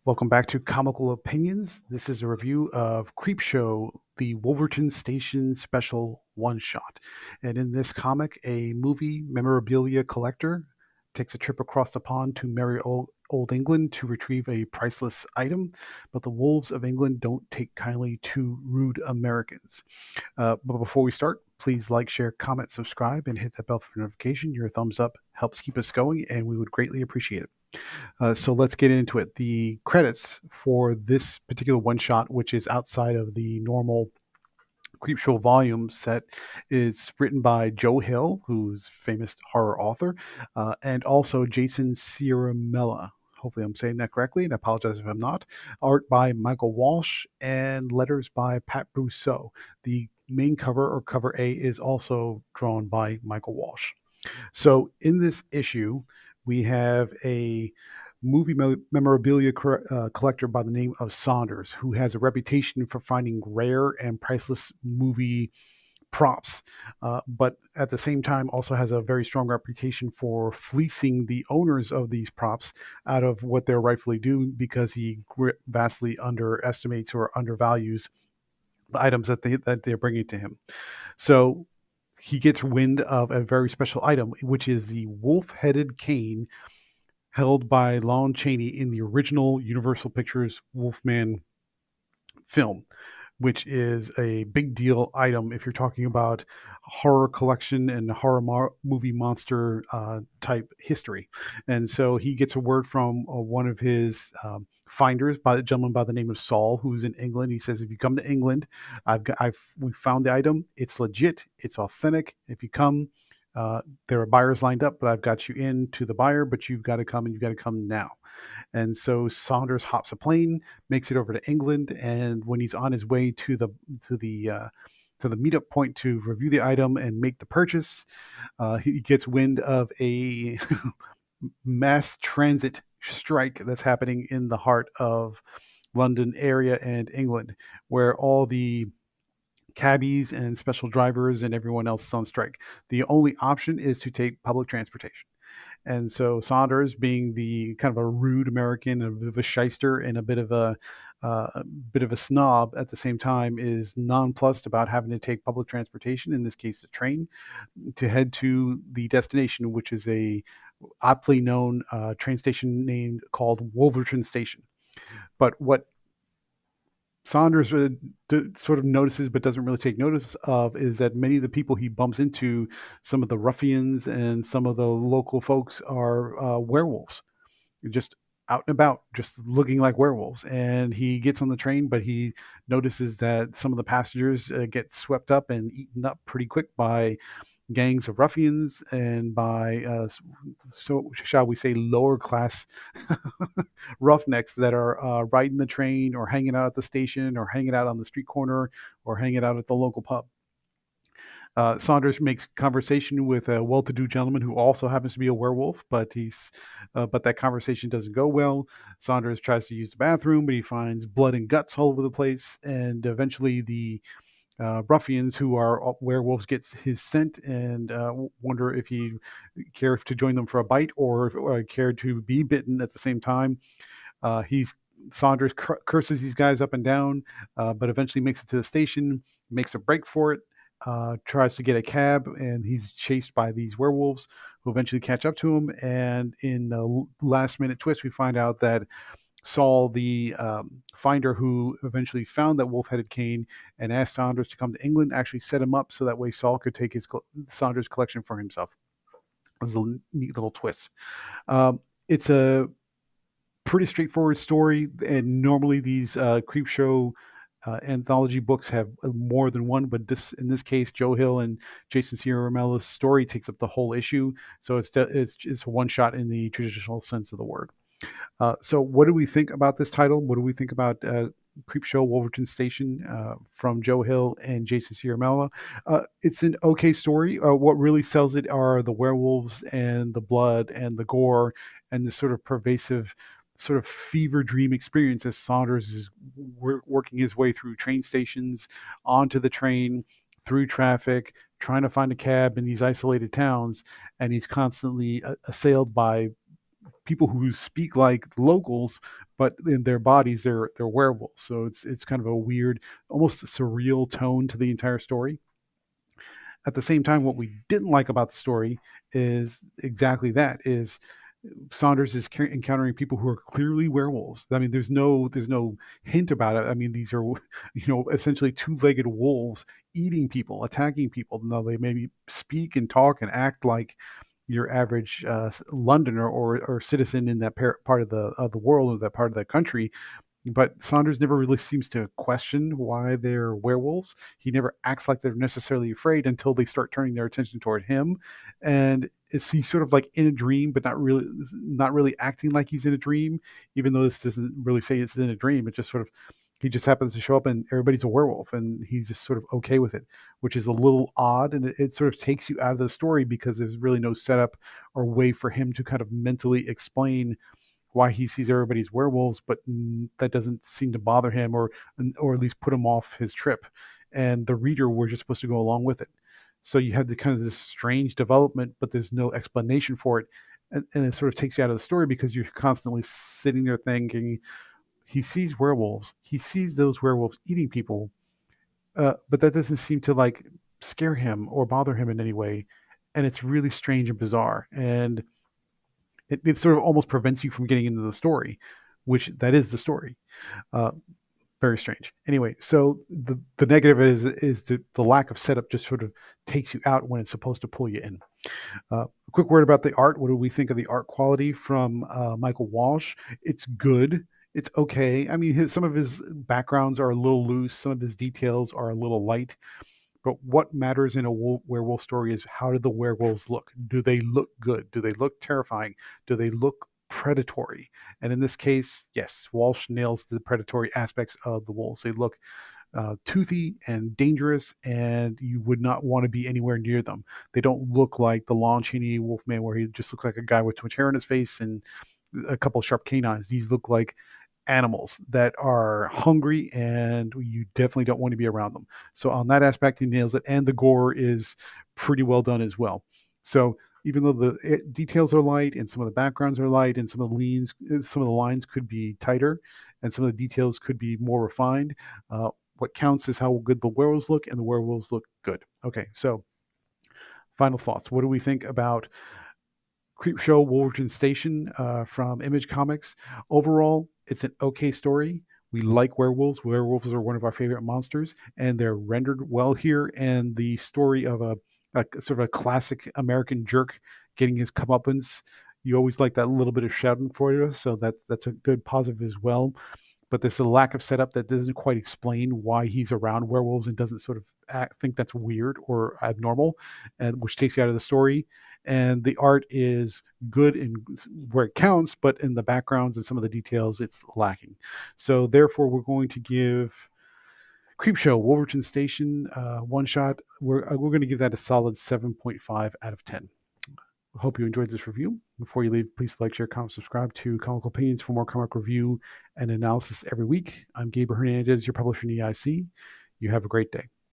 Welcome back to Comical Opinions. This is a review of Creepshow, the Wolverton Station special one-shot. And in this comic, a movie memorabilia collector takes a trip across the pond to merry old England to retrieve a priceless item, but the wolves of England don't take kindly to rude Americans. But before we start, please like, share, comment, subscribe, and hit that bell for notification. Your thumbs up helps keep us going, and we would greatly appreciate it. So let's get into it. The credits for this particular one shot, which is outside of the normal Creepshow volume set, is written by Joe Hill, who's famous horror author, and also Jason Ciaramella. Hopefully, I'm saying that correctly, and I apologize if I'm not. Art by Michael Walsh and letters by Pat Brousseau. The main cover, or cover A, is also drawn by Michael Walsh. So in this issue, we have a movie memorabilia collector by the name of Saunders, who has a reputation for finding rare and priceless movie props, but at the same time also has a very strong reputation for fleecing the owners of these props out of what they're rightfully due, because he vastly underestimates or undervalues the items that they're bringing to him. So he gets wind of a very special item, which is the wolf-headed cane held by Lon Cheney in the original Universal Pictures Wolfman film, which is a big deal item if you're talking about horror collection and horror movie monster type history. And so he gets a word from one of his finders, by a gentleman by the name of Saul, who's in England. He says, if you come to England, we found the item. It's legit. It's authentic. If you come, there are buyers lined up, but I've got you in to the buyer, but you've got to come, and you've got to come now. And so Saunders hops a plane, makes it over to England, and when he's on his way to the to the meetup point to review the item and make the purchase, he gets wind of a mass transit strike that's happening in the heart of London area and England, where all the cabbies and special drivers and everyone else is on strike. The only option is to take public transportation. And so Saunders, being the kind of a rude American, a bit of a shyster, and a bit of a snob at the same time, is nonplussed about having to take public transportation, in this case the train, to head to the destination, which is a aptly known train station named called Wolverton Station. But what Saunders sort of notices but doesn't really take notice of is that many of the people he bumps into, some of the ruffians and some of the local folks, are werewolves, just out and about, just looking like werewolves. And he gets on the train, but he notices that some of the passengers get swept up and eaten up pretty quick by gangs of ruffians and by, so shall we say, lower class roughnecks that are riding the train or hanging out at the station or hanging out on the street corner or hanging out at the local pub. Saunders makes conversation with a well-to-do gentleman who also happens to be a werewolf, but that conversation doesn't go well. Saunders tries to use the bathroom, but he finds blood and guts all over the place, and eventually the ruffians who are werewolves gets his scent and wonder if he cares to join them for a bite or care to be bitten at the same time. He's Saunders curses these guys up and down, but eventually makes it to the station, makes a break for it, tries to get a cab, and he's chased by these werewolves who eventually catch up to him. And in a last minute twist, we find out that Saul, the finder who eventually found that wolf-headed cane and asked Saunders to come to England, actually set him up so that way Saul could take his Saunders collection for himself. It was a neat little twist. It's a pretty straightforward story, and normally these Creepshow anthology books have more than one, but in this case, Joe Hill and Jason Ciaramella's story takes up the whole issue, so it's one shot in the traditional sense of the word. So what do we think about this title? What do we think about Creepshow Wolverton Station from Joe Hill and Jason Ciaramella? It's an okay story. What really sells it are the werewolves and the blood and the gore and the sort of pervasive sort of fever dream experience as Saunders is working his way through train stations, onto the train, through traffic, trying to find a cab in these isolated towns, and he's constantly assailed by people who speak like locals, but in their bodies they're werewolves. So it's kind of a weird, almost surreal tone to the entire story. At the same time, what we didn't like about the story is exactly that: is Saunders is encountering people who are clearly werewolves. I mean, there's no hint about it. I mean, these are essentially two-legged wolves eating people, attacking people. Now they maybe speak and talk and act like your average Londoner or citizen in that part of the world or that part of the country, but Saunders never really seems to question why they're werewolves. He never acts like they're necessarily afraid until they start turning their attention toward him, and he's sort of like in a dream, but not really acting like he's in a dream. Even though this doesn't really say it's in a dream, it just sort of he just happens to show up and everybody's a werewolf, and he's just sort of okay with it, which is a little odd, and it sort of takes you out of the story because there's really no setup or way for him to kind of mentally explain why he sees everybody's werewolves, but that doesn't seem to bother him or at least put him off his trip. And the reader, we're just supposed to go along with it. So you have the kind of this strange development, but there's no explanation for it. And it sort of takes you out of the story because you're constantly sitting there thinking, he sees werewolves. He sees those werewolves eating people, but that doesn't seem to like scare him or bother him in any way. And it's really strange and bizarre. And it sort of almost prevents you from getting into the story, which that is the story. Uh, Very strange. Anyway, so the negative is the lack of setup just sort of takes you out when it's supposed to pull you in. A quick word about the art. What do we think of the art quality from Michael Walsh? It's good. It's okay. I mean, some of his backgrounds are a little loose. Some of his details are a little light. But what matters in a werewolf story is how do the werewolves look? Do they look good? Do they look terrifying? Do they look predatory? And in this case, yes, Walsh nails the predatory aspects of the wolves. They look toothy and dangerous, and you would not want to be anywhere near them. They don't look like the Lon Cheney Wolfman, where he just looks like a guy with too much hair in his face and a couple of sharp canines. These look like animals that are hungry, and you definitely don't want to be around them. So on that aspect, he nails it, and the gore is pretty well done as well. So even though the details are light and some of the backgrounds are light and some of the lines could be tighter and some of the details could be more refined, what counts is how good the werewolves look, and the werewolves look good. Okay, so final thoughts. What do we think about Creepshow Wolverton Station from Image Comics? Overall, it's an okay story. We like werewolves. Werewolves are one of our favorite monsters, and they're rendered well here. And the story of a sort of a classic American jerk getting his comeuppance. You always like that little bit of shouting for you, so that's a good positive as well. But there's a lack of setup that doesn't quite explain why he's around werewolves and doesn't sort of think that's weird or abnormal, and which takes you out of the story. And the art is good in where it counts, but in the backgrounds and some of the details, it's lacking. So therefore, we're going to give Creepshow Wolverton Station one shot. We're going to give that a solid 7.5 out of 10. Hope you enjoyed this review. Before you leave, please like, share, comment, subscribe to Comical Opinions for more comic review and analysis every week. I'm Gabriel Hernandez, your publisher in EIC. You have a great day.